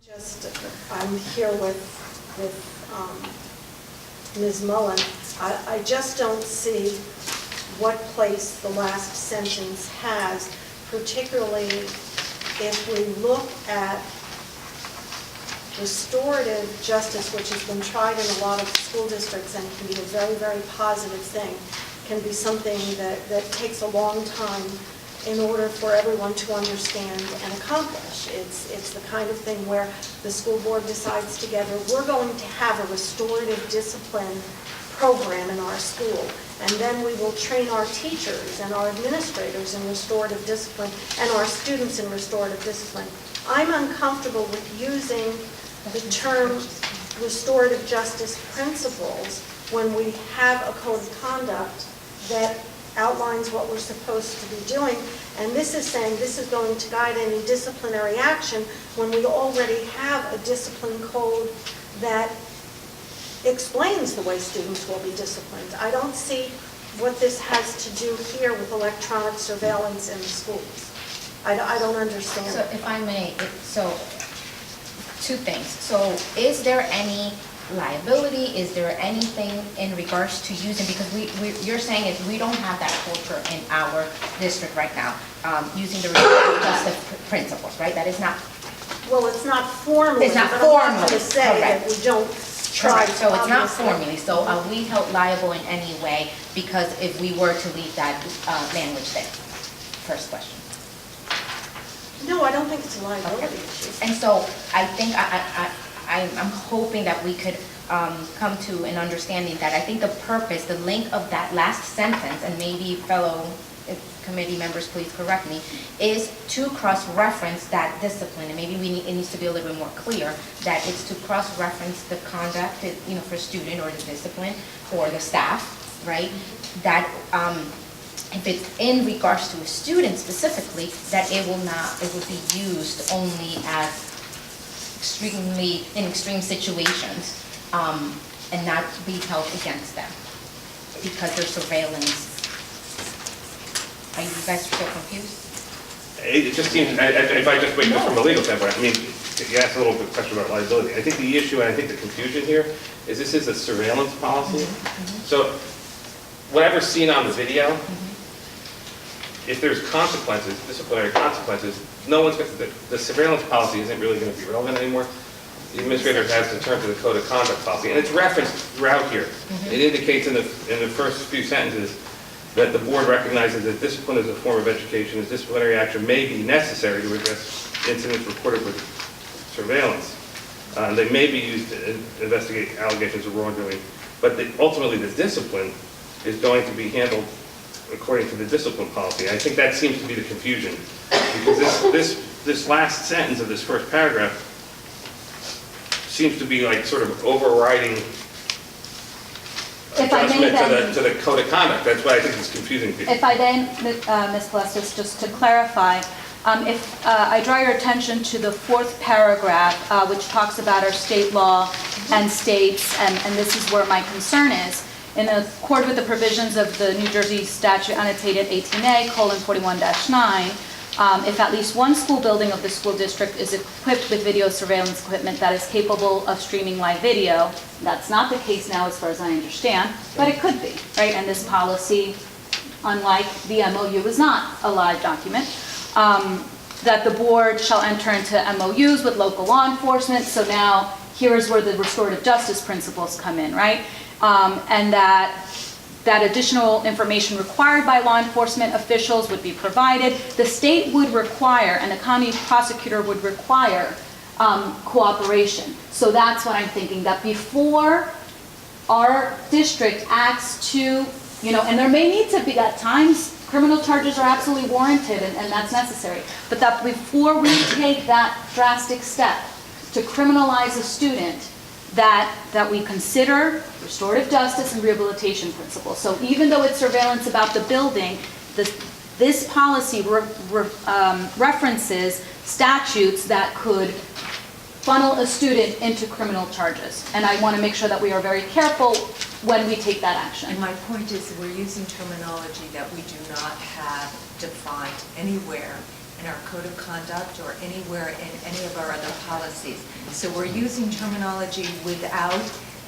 I'm here with Ms. Mullins. I just don't see what place the last sentence has, particularly if we look at restorative justice, which has been tried in a lot of school districts and can be a very, very positive thing, can be something that takes a long time in order for everyone to understand and accomplish. It's the kind of thing where the school board decides together, we're going to have a restorative discipline program in our school, and then we will train our teachers and our administrators in restorative discipline and our students in restorative discipline. I'm uncomfortable with using the term restorative justice principles when we have a code of conduct that outlines what we're supposed to be doing, and this is saying this is going to guide any disciplinary action when we already have a discipline code that explains the way students will be disciplined. I don't see what this has to do here with electronic surveillance in the schools. I don't understand. So if I may, so two things. So is there any liability? Is there anything in regards to using, because you're saying is we don't have that culture in our district right now, using the restorative justice principles, right? That is not. Well, it's not formally. It's not but formally. I'm not going to say Correct. that we don't try. Correct. So it's not formally. So are we held liable in any way because if we were to leave that language there? First question. No, I don't think it's a liability issue. And so I think I'm hoping that we could come to an understanding that I think the purpose, the link of that last sentence, and maybe fellow committee members please correct me, is to cross-reference that discipline. And maybe it needs to be a little bit more clear that it's to cross-reference the conduct, for student or the discipline or the staff, right? That if it's in regards to a student specifically, that it will be used only as in extreme situations, and not be held against them because there's surveillance. Are you guys still confused? It just seems, if I just wait just from a legal standpoint, I mean, you asked a little bit question about liability. I think the issue, and I think the confusion here, is this is a surveillance policy. So whatever's seen on the video, if there's consequences, disciplinary consequences, no one's going to, the surveillance policy isn't really going to be relevant anymore. The administrator has to turn to the code of conduct policy, and it's referenced throughout here. It indicates in the first few sentences that the board recognizes that discipline is a form of education, as disciplinary action may be necessary to address incidents reported with surveillance. They may be used to investigate allegations of wrongdoing, but ultimately the discipline is going to be handled according to the discipline policy. I think that seems to be the confusion, because this last sentence of this first paragraph seems to be like sort of overriding adjustment to the code of conduct. That's why I think it's confusing people. If I then, Ms. Plessis, just to clarify, if I draw your attention to the fourth paragraph, which talks about our state law and states, and this is where my concern is, in accord with the provisions of the New Jersey statute annotated 18A:41-9, if at least one school building of the school district is equipped with video surveillance equipment that is capable of streaming live video, that's not the case now as far as I understand, but it could be, right? And this policy, unlike the MOU, is not a live document. That the board shall enter into MOUs with local law enforcement, so now here's where the restorative justice principles come in, right? And that additional information required by law enforcement officials would be provided. The state would require, and the county prosecutor would require cooperation. So that's what I'm thinking, that before our district acts to, and there may need to be, at times, criminal charges are absolutely warranted and that's necessary, but that before we take that drastic step to criminalize a student, that we consider restorative justice and rehabilitation principles. So even though it's surveillance about the building, this policy references statutes that could funnel a student into criminal charges. And I want to make sure that we are very careful when we take that action. And my point is we're using terminology that we do not have defined anywhere in our code of conduct or anywhere in any of our other policies. So we're using terminology without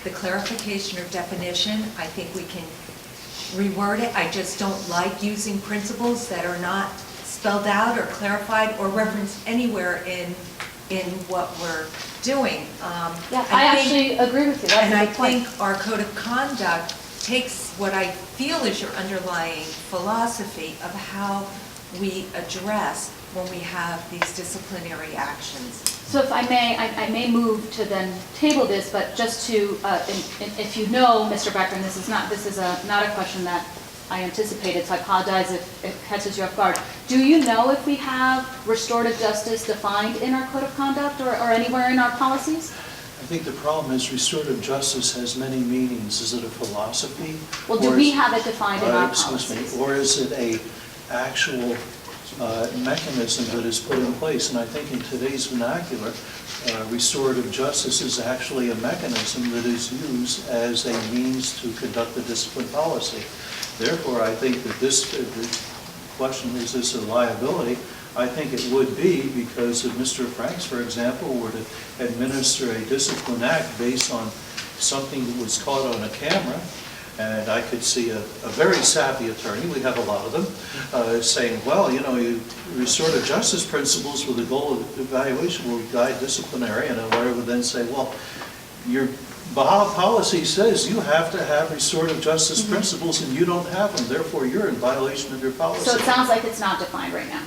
the clarification or definition. I think we can reword it. I just don't like using principles that are not spelled out or clarified or referenced anywhere in what we're doing. Yeah, I actually agree with you. That's And a I good point. think our code of conduct takes what I feel is your underlying philosophy of how we address when we have these disciplinary actions. So if I may move to then table this, but just to, if you know, Mr. Brecker, and this is not a question that I anticipated, so I apologize if it catches you off guard. Do you know if we have restorative justice defined in our code of conduct or anywhere in our policies? I think the problem is restorative justice has many meanings. Is it a philosophy? Well, do we have it defined in our Excuse policies? me, or is it a actual mechanism that is put in place? And I think in today's vernacular, restorative justice is actually a mechanism that is used as a means to conduct the discipline policy. Therefore, I think that the question is this a liability? I think it would be, because if Mr. Franks, for example, were to administer a discipline act based on something that was caught on a camera, and I could see a very savvy attorney, we have a lot of them, saying, well, you know, restorative justice principles with the goal of evaluation will guide disciplinary, and a lawyer would then say, well, your policy says you have to have restorative justice principles and you don't have them, therefore you're in violation of your policy. So it sounds like it's not defined right now.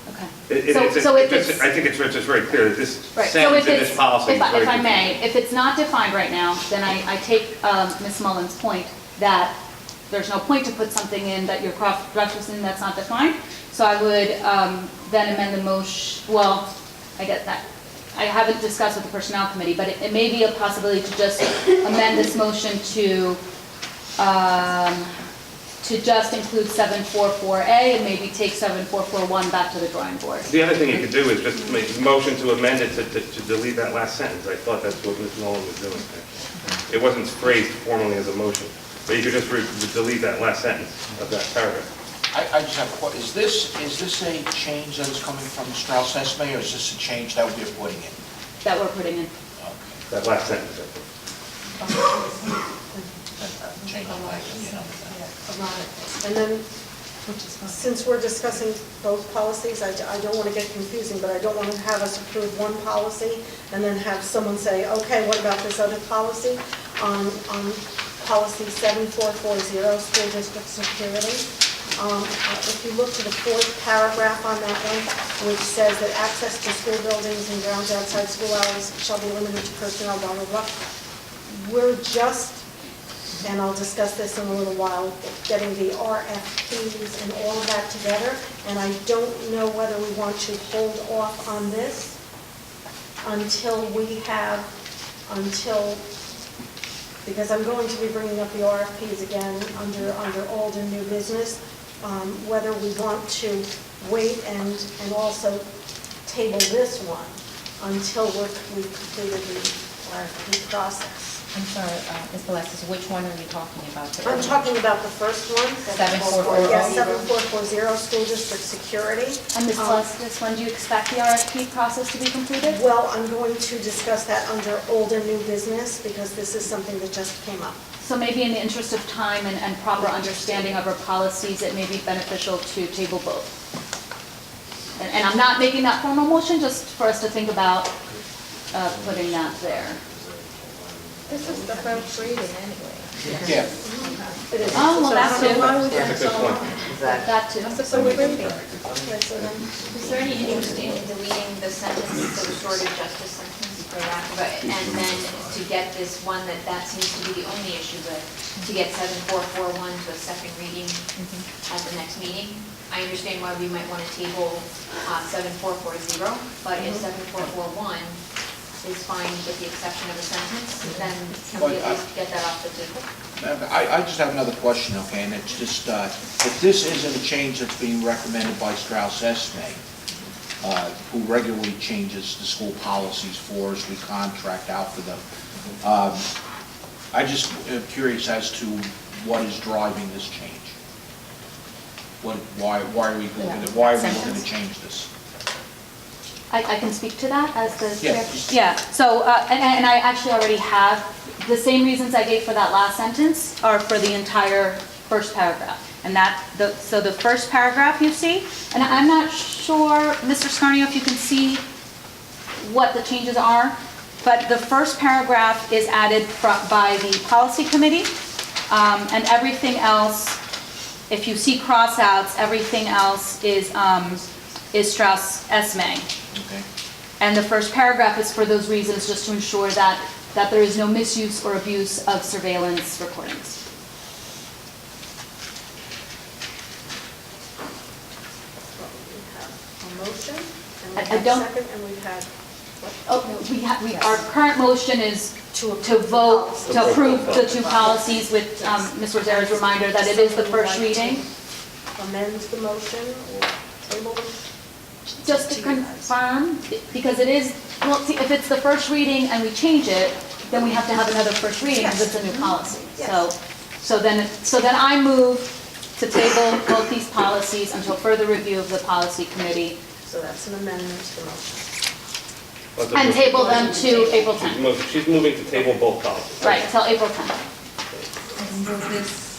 Okay. I think it's just very clear that this Right, so sentence if in this policy is very if I may, confusing. if it's not defined right now, then I take Ms. Mullins' point that there's no point to put something in that you're cross-referencing that's not defined. So I would then amend the motion, well, I get that. I haven't discussed with the Personnel Committee, but it may be a possibility to just amend this motion to just include 744A and maybe take 7441 back to the drawing board. The other thing you could do is just make a motion to amend it to delete that last sentence. I thought that's what Ms. Mullins was doing. It wasn't phrased formally as a motion, but you could just delete that last sentence of that paragraph. I just have a question. Is this a change that is coming from Strauss Esme, or is this a change that we're putting in? That we're putting in. That last sentence, I think. Change of language, you know. And then, since we're discussing both policies, I don't want to get confusing, but I don't want to have us approve one policy and then have someone say, okay, what about this other policy? On policy 7440, school district security. If you look to the fourth paragraph on that one, which says that access to school buildings and grounds outside school hours shall be limited to personnel, blah, blah, blah. We're just, and I'll discuss this in a little while, getting the RFPs and all of that together, and I don't know whether we want to hold off on this until because I'm going to be bringing up the RFPs again under old and new business, whether we want to wait and also table this one until we've completed the RFP process. I'm sorry, Ms. Balestis, which one are you talking about? I'm talking about the first one. 7440. Yes, 7440, school district security. And Ms. Balestis, when do you expect the RFP process to be completed? Well, I'm going to discuss that under old and new business because this is something that just came up. So maybe in the interest of time and proper understanding of our policies, it may be beneficial to table both. And I'm not making that formal motion, just for us to think about putting that there. This is the first reading anyway. Yeah. It is. Oh, well, that's So I don't know why too. we That's a good point. That too. That's the first reading. Okay, so then, Is there any interest in deleting the sentence, the restorative justice sentence for that? And then to get this one, that seems to be the only issue, but to get 7441 to a second reading at the next meeting? I understand why we might want to table 7440, but if 7441 is fine with the exception of a sentence, then can we at least get that off the table? I just have another question, okay, and it's just, if this isn't a change that's being recommended by Strauss Esme, who regularly changes the school policies for us, we contract out for them, I just am curious as to what is driving this change. Why are we looking Yeah. why are we looking Sentence? to change this? I can speak to that as the Yeah, chair? please. Yeah, so, and I actually already have, the same reasons I gave for that last sentence are for the entire first paragraph. And so the first paragraph you see, and I'm not sure, Mr. Scarnio, if you can see what the changes are, but the first paragraph is added by the policy committee, and everything else, if you see crossouts, everything else is Strauss Esme. Okay. And the first paragraph is for those reasons, just to ensure that there is no misuse or abuse of surveillance recordings. We have a motion, and we I have a don't- second, and we've had, Oh, our current motion is to vote, to approve the two policies with Ms. Rosera's reminder that it is the first reading. amend the motion or table them. Just to confirm, because it is, well, see, if it's the first reading and we change it, then we have to have another first reading because it's a new policy. So then I move to table both these policies until further review of the policy committee So that's an amendment to the motion. and table them to April 10th. She's moving to table both policies. Right, till April 10th. And will this,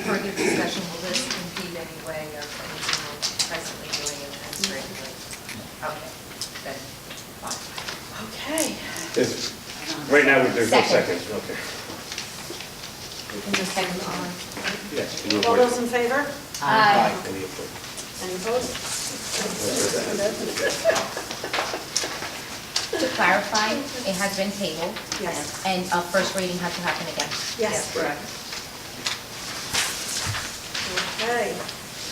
further discussion, will this impede any way of anything we're presently doing administratively? Okay, then, fine. Okay. Right now, there's no Second. seconds, okay. We can just second on. Yes. you All avoid- those in favor? Aye. Any opposed? Any opposed? To clarify, it has been tabled, Yes. and a first reading has to happen again. Yes. Correct. Okay.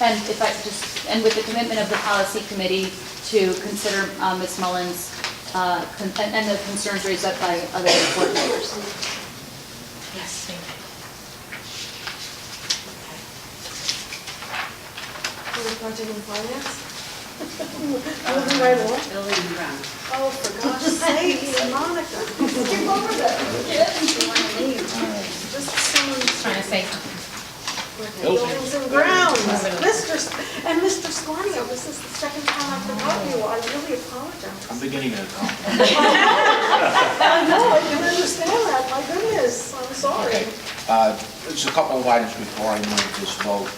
And if I just, and with the commitment of the policy committee to consider Ms. Mullins' and the concerns raised up by other board members. Yes. Budget and finance? Moving right along. Building and ground. Oh, for gosh sakes, Monica. Skip over that. Just someone. Trying to say something. Buildings and grounds. And Mr. Scarnio, this is the second time I've forgotten you. I really apologize. I'm beginning to come. I know, I can understand that. My goodness, I'm sorry. Okay. There's a couple of items before I move this vote.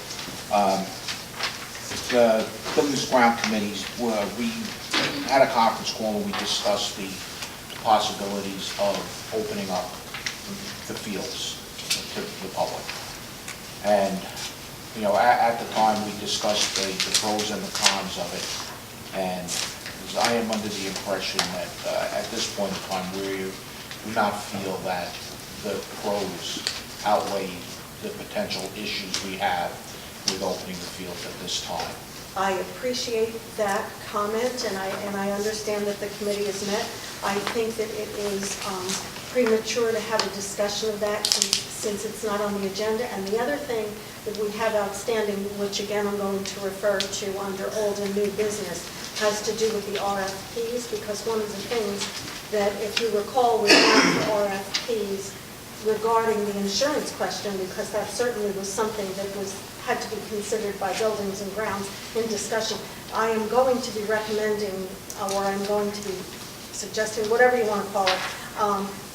The Buildings and Ground Committees, we had a conference call and we discussed the possibilities of opening up the fields to the public. And, you know, at the time, we discussed the pros and the cons of it. And I am under the impression that at this point in time, we do not feel that the pros outweigh the potential issues we have with opening the fields at this time. I appreciate that comment, and I understand that the committee is met. I think that it is premature to have a discussion of that since it's not on the agenda. And the other thing that we have outstanding, which again I'm going to refer to under old and new business, has to do with the RFPs, because one of the things that, if you recall, we had the RFPs regarding the insurance question, because that certainly was something that had to be considered by Buildings and Grounds in discussion. I am going to be recommending, or I'm going to be suggesting, whatever you want to call it,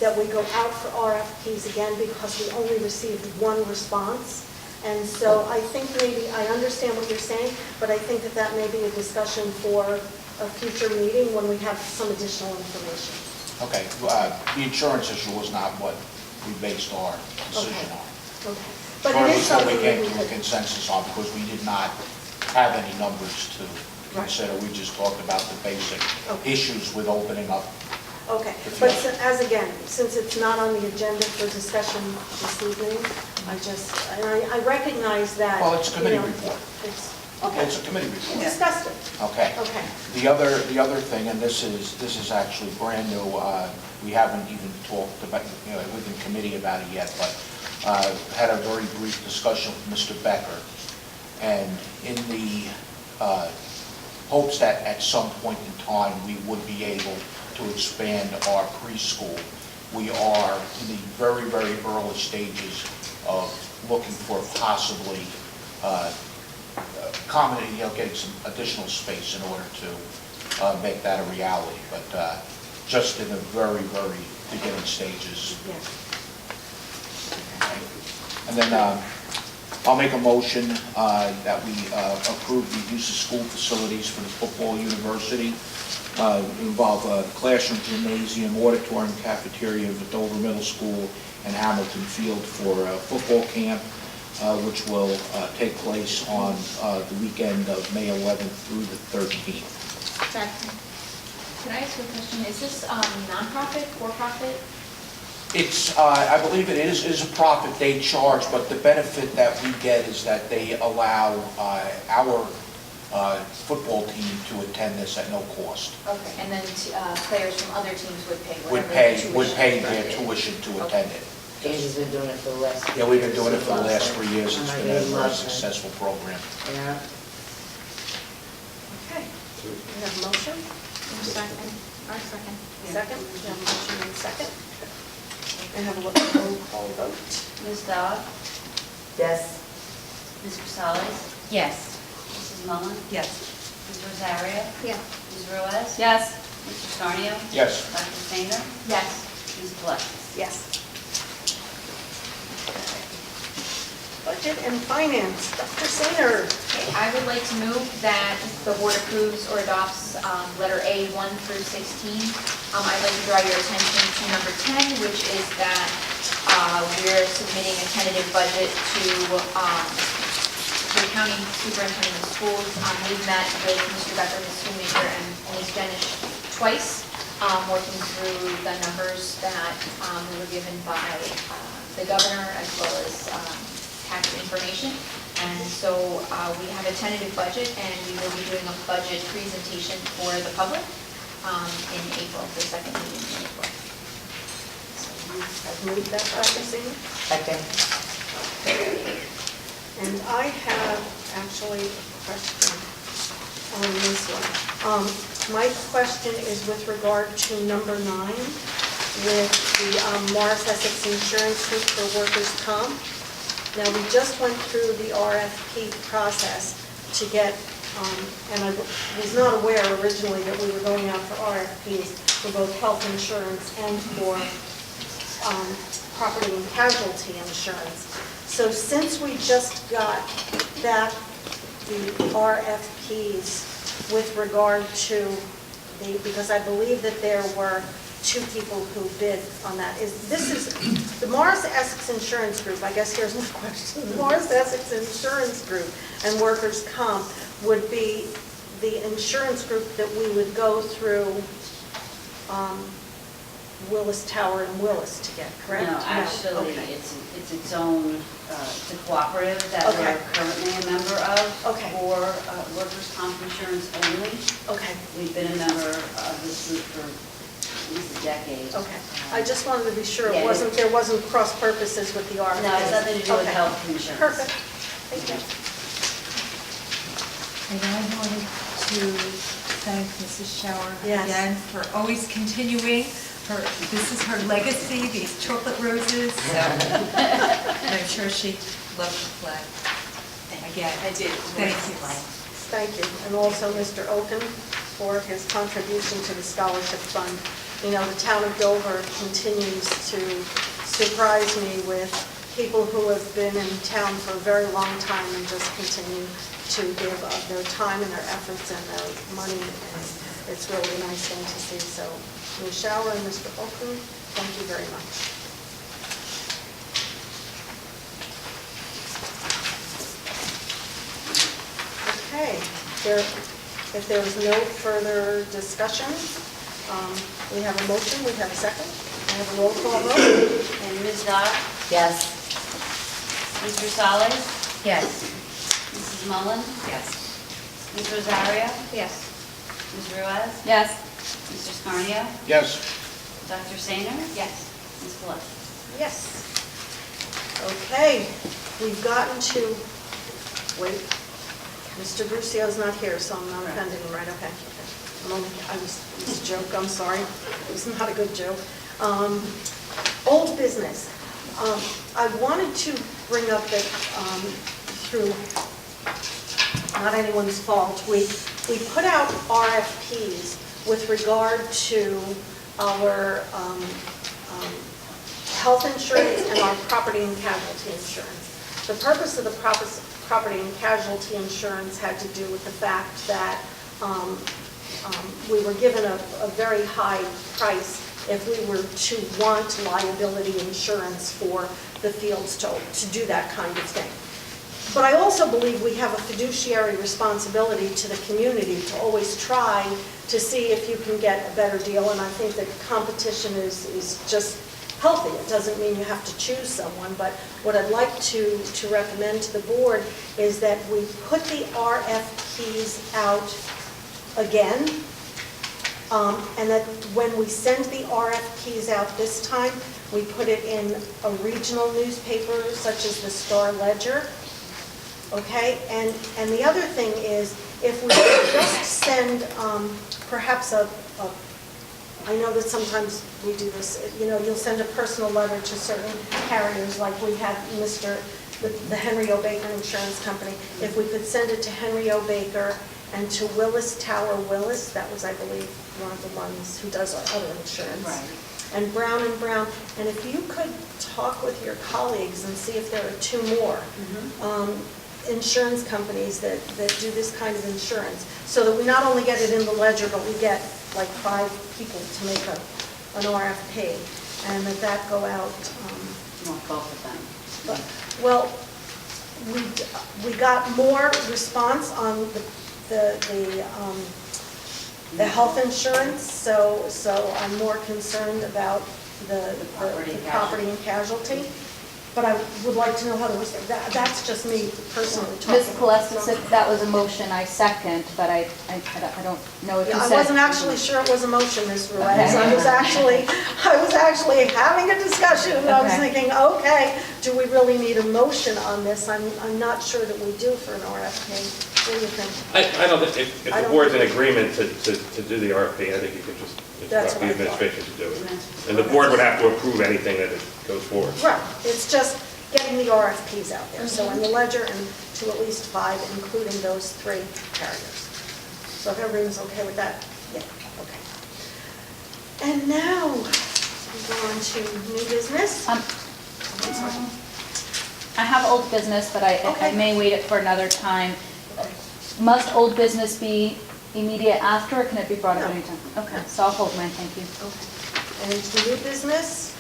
that we go out for RFPs again, because we only received one response. And so I think maybe, I understand what you're saying, but I think that that may be a discussion for a future meeting when we have some additional information. Okay, the insurance issue was not what we based our decision on. Okay. But Or it at is least what we something that came we to a could, consensus on, because we did not have any numbers to Right. consider. We just talked about the basic Okay. issues with opening up. okay. If But you- as again, since it's not on the agenda for discussion this evening, and I recognize that. Well, it's a committee you know, report. Okay, It's a committee we report. discussed it. Okay. Okay. The other thing, and this is actually brand new, we haven't even talked about, you know, within committee about it yet, but had a very brief discussion with Mr. Becker. And in the hopes that at some point in time, we would be able to expand our preschool, we are in the very, very early stages of looking for possibly accommodate, getting some additional space in order to make that a reality, but just in the very, very beginning stages. Yeah. And then I'll make a motion that we approve the use of school facilities for the football university. Involve a classroom, gymnasium, auditorium, cafeteria of the Dover Middle School and Hamilton Field for a football camp, which will take place on the weekend of May 11th through the 13th. Can I ask you a question? Is this nonprofit, for-profit? It's, I believe it is a profit they charge, but the benefit that we get is that they allow our football team to attend this at no cost. Okay, and then players from other teams would pay Would whatever the pay tuition their is. tuition to attend it. Andy's been doing it for the last. Yeah, we've been doing it for the last 3 years. It's been a very Yeah. successful program. Yeah. Okay. We have a motion? Second. Our second. Second? We have a motion and a second. And have a roll call vote. Ms. Dodd? Yes. Ms. Rosales? Yes. Mrs. Mullins? Yes. Ms. Rosario? Yeah. Ms. Ruiz? Yes. Mr. Scarnio? Yes. Dr. Sainer? Yes. Ms. Pelez? Yes. Budget and Finance, Dr. Sainer. Okay, I would like to move that the board approves or adopts letter A 1 through 16. I'd like to draw your attention to number 10, which is that we're submitting a tentative budget to the county superintendent of schools. We've met with Mr. Brecker, Ms. Shoemaker, and Ms. Jenish twice, working through the numbers that we were given by the governor as well as tax information. And so we have a tentative budget, and we will be doing a budget presentation for the public in April, the second meeting in April. I've moved that, Dr. Sainer. Second. And I have actually a question on this one. My question is with regard to number 9, with the Morris Essex Insurance Group for workers' comp. Now, we just went through the RFP process to get, and I was not aware originally that we were going out for RFPs for both health insurance and for property and casualty insurance. So since we just got back the RFPs with regard to because I believe that there were 2 people who bid on that. This is the Morris Essex Insurance Group, I guess here's my question. The Morris Essex Insurance Group and Workers' Comp would be the insurance group that we would go through Willis Tower and Willis to get, correct? No, actually, Okay. it's its own, it's a cooperative that Okay. we're currently a member of. Okay. For workers' comp insurance only. Okay, We've been a member of this group for at least a decade. okay. I just wanted to be sure Yeah, there wasn't cross purposes with the RFP. No, it's nothing to do with Okay. health insurance. Perfect. Thank you. And I wanted to thank Mrs. Shower Yes. again for always continuing this is her legacy, these chocolate roses. So, and I'm sure she loved the flag. Again, I did. Thank you. Thank you. And also Mr. Oken for his contribution to the scholarship fund. You know, the town of Dover continues to surprise me with people who have been in town for a very long time and just continue to give of their time and their efforts and their money. And it's really a nice thing to see. So, Ms. Shower and Mr. Oken, thank you very much. Okay, if there is no further discussion, we have a motion, we have a second, I have a roll call vote. And Ms. Dodd? Yes. Ms. Rosales? Yes. Mrs. Mullins? Yes. Ms. Rosario? Yes. Ms. Ruiz? Yes. Mr. Scarnio? Yes. Dr. Sainer? Yes. Ms. Pelez? Yes. Okay, we've gotten to, wait, Mr. Brucio's not here, so I'm not offending him, right? Okay. It was a joke, I'm sorry. It was not a good joke. Old business. I wanted to bring up that through not anyone's fault. We put out RFPs with regard to our health insurance and our property and casualty insurance. The purpose of the property and casualty insurance had to do with the fact that we were given a very high price if we were to want liability insurance for the fields to do that kind of thing. But I also believe we have a fiduciary responsibility to the community to always try to see if you can get a better deal, and I think that competition is just healthy. It doesn't mean you have to choose someone, but what I'd like to recommend to the board is that we put the RFPs out again, and that when we send the RFPs out this time, we put it in a regional newspaper such as the Star Ledger, okay? And the other thing is, if we could just send perhaps I know that sometimes we do this, you'll send a personal letter to certain carriers, like we have the Henry O. Baker Insurance Company. If we could send it to Henry O. Baker and to Willis Tower Willis, that was, I believe, one of the ones who does our other insurance. Right. And Brown & Brown, and if you could talk with your colleagues and see if there are two more insurance companies that do this kind of insurance, so that we not only get it in the ledger, but we get like 5 people to make an RFP, and that go out. Not both of them. Well, we got more response on the health insurance, so I'm more concerned about the property and casualty. But I would like to know how to respond. That's just me personally talking. Ms. Gillespie said that was a motion, I second, but I don't know if you Yeah, said. I wasn't actually sure it was a motion, Ms. Ruiz. Okay. I was actually having a discussion, and I was Okay. thinking, okay, do we really need a motion on this? I'm not sure that we do for an RFP. What do you think? I don't think, if the board's in agreement to do the RFP, I think you can just That's instruct the what I thought. administration to do it. And the board would have to approve anything that it goes forward. Right, it's just getting the RFPs out there, so in the ledger and to at least 5, including those 3 carriers. So if everyone's okay with that? Yeah, okay. And now, we go on to new business. I'm sorry. I have old business, but I Okay. may wait it for another time. Must old business be immediate after, or can it be brought up No. anytime? Okay, so I'll hold mine, thank you. Okay. And the new business,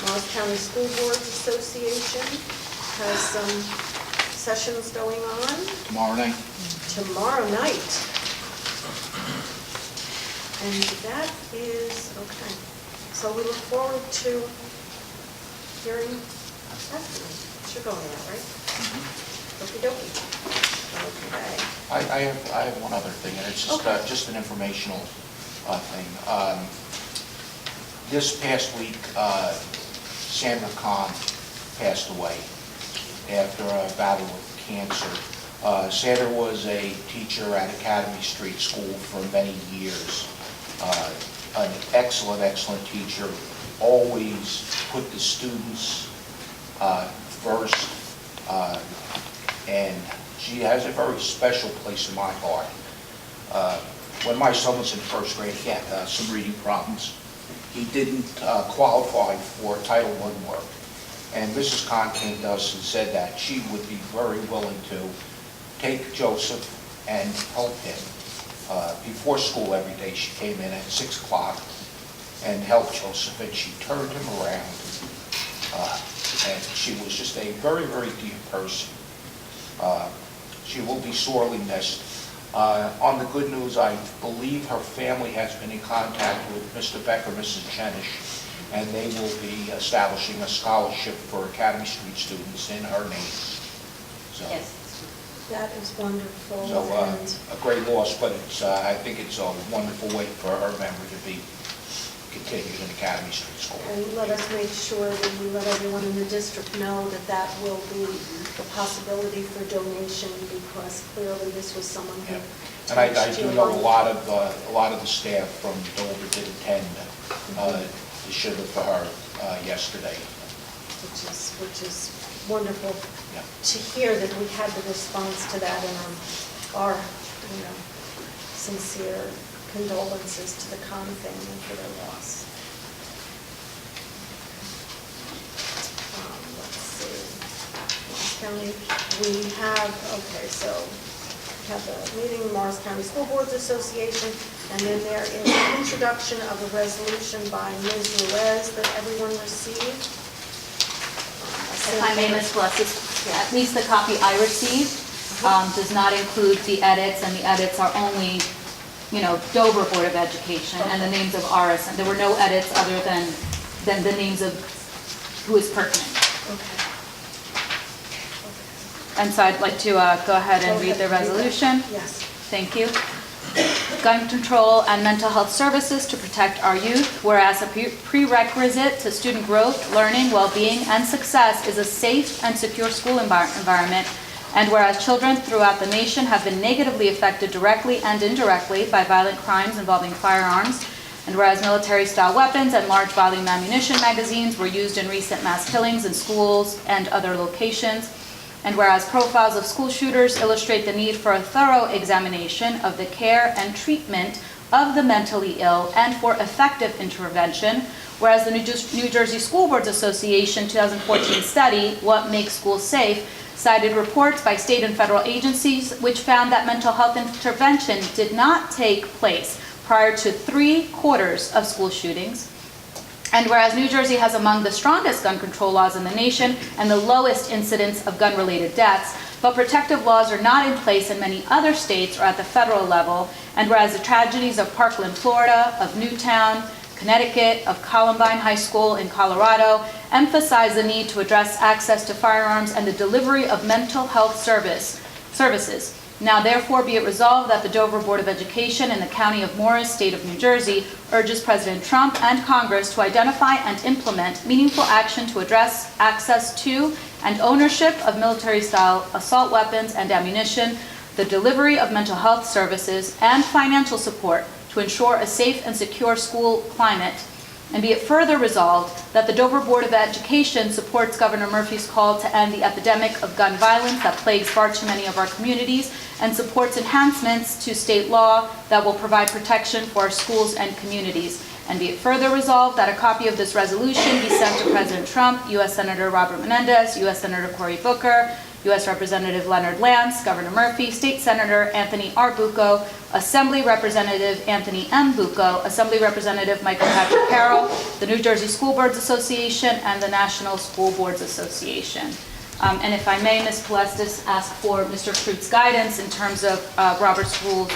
Morris County School Boards Association has some sessions going on Tomorrow night? tomorrow night. And that is, okay. So we look forward to hearing testimony. Should go on that, right? Okey-dokey. Okay. I have one other thing, and it's just an informational thing. This past week, Sandra Kahn passed away after a battle with cancer. Sandra was a teacher at Academy Street School for many years. An excellent, excellent teacher, always put the students first, and she has a very special place in my heart. When my son was in first grade, he had some reading problems. He didn't qualify for Title I work. And Mrs. Kahn came to us and said that she would be very willing to take Joseph and help him. Before school every day, she came in at 6 o'clock and helped Joseph, and she turned him around. And she was just a very, very dear person. She will be sorely missed. On the good news, I believe her family has been in contact with Mr. Brecker, Mrs. Chenish, and they will be establishing a scholarship for Academy Street students in her name. So, Yes. That is wonderful. so And a great loss, but it's, I think it's a wonderful way for her memory to be continued in Academy Street School. And let us make sure that we let everyone in the district know that that will be a possibility for donation, because clearly this was someone who And I touched do your know life. a lot of the staff from Dover did attend the shiva for her yesterday. Which is wonderful Yeah. to hear that we had the response to that, and our, sincere condolences to the Khan family for their loss. Let's see, Morris County, we have, okay, so we have the meeting, Morris County School Boards Association, and then there is an introduction of a resolution by Ms. Ruiz that everyone received. If I may, Ms. Gillespie, at least the copy I received does not include the edits, and the edits are only, Dover Board of Education and the names of RS. There were no edits other than the names of who is pertinent. Okay. And so I'd like to go ahead and read the resolution. Yes. Thank you. Gun control and mental health services to protect our youth, whereas a prerequisite to student growth, learning, well-being, and success is a safe and secure school environment, and whereas children throughout the nation have been negatively affected directly and indirectly by violent crimes involving firearms, and whereas military-style weapons and large volume ammunition magazines were used in recent mass killings in schools and other locations, and whereas profiles of school shooters illustrate the need for a thorough examination of the care and treatment of the mentally ill and for effective intervention, whereas the New Jersey School Boards Association 2014 study, What Makes Schools Safe, cited reports by state and federal agencies which found that mental health intervention did not take place prior to 3/4 of school shootings. And whereas New Jersey has among the strongest gun control laws in the nation and the lowest incidence of gun-related deaths, but protective laws are not in place in many other states or at the federal level, and whereas the tragedies of Parkland, Florida, of Newtown, Connecticut, of Columbine High School in Colorado emphasize the need to address access to firearms and the delivery of mental health services. Now therefore be it resolved that the Dover Board of Education in the County of Morris, State of New Jersey, urges President Trump and Congress to identify and implement meaningful action to address access to and ownership of military-style assault weapons and ammunition, the delivery of mental health services, and financial support to ensure a safe and secure school climate. And be it further resolved that the Dover Board of Education supports Governor Murphy's call to end the epidemic of gun violence that plagues far too many of our communities and supports enhancements to state law that will provide protection for our schools and communities. And be it further resolved that a copy of this resolution be sent to President Trump, U.S. Senator Robert Menendez, U.S. Senator Cory Booker, U.S. Representative Leonard Lance, Governor Murphy, State Senator Anthony R. Bucco, Assembly Representative Anthony M. Bucco, Assembly Representative Michael Patrick Carroll, the New Jersey School Boards Association, and the National School Boards Association. And if I may, Ms. Pelestis, ask for Mr. Krutz's guidance in terms of Robert's Rules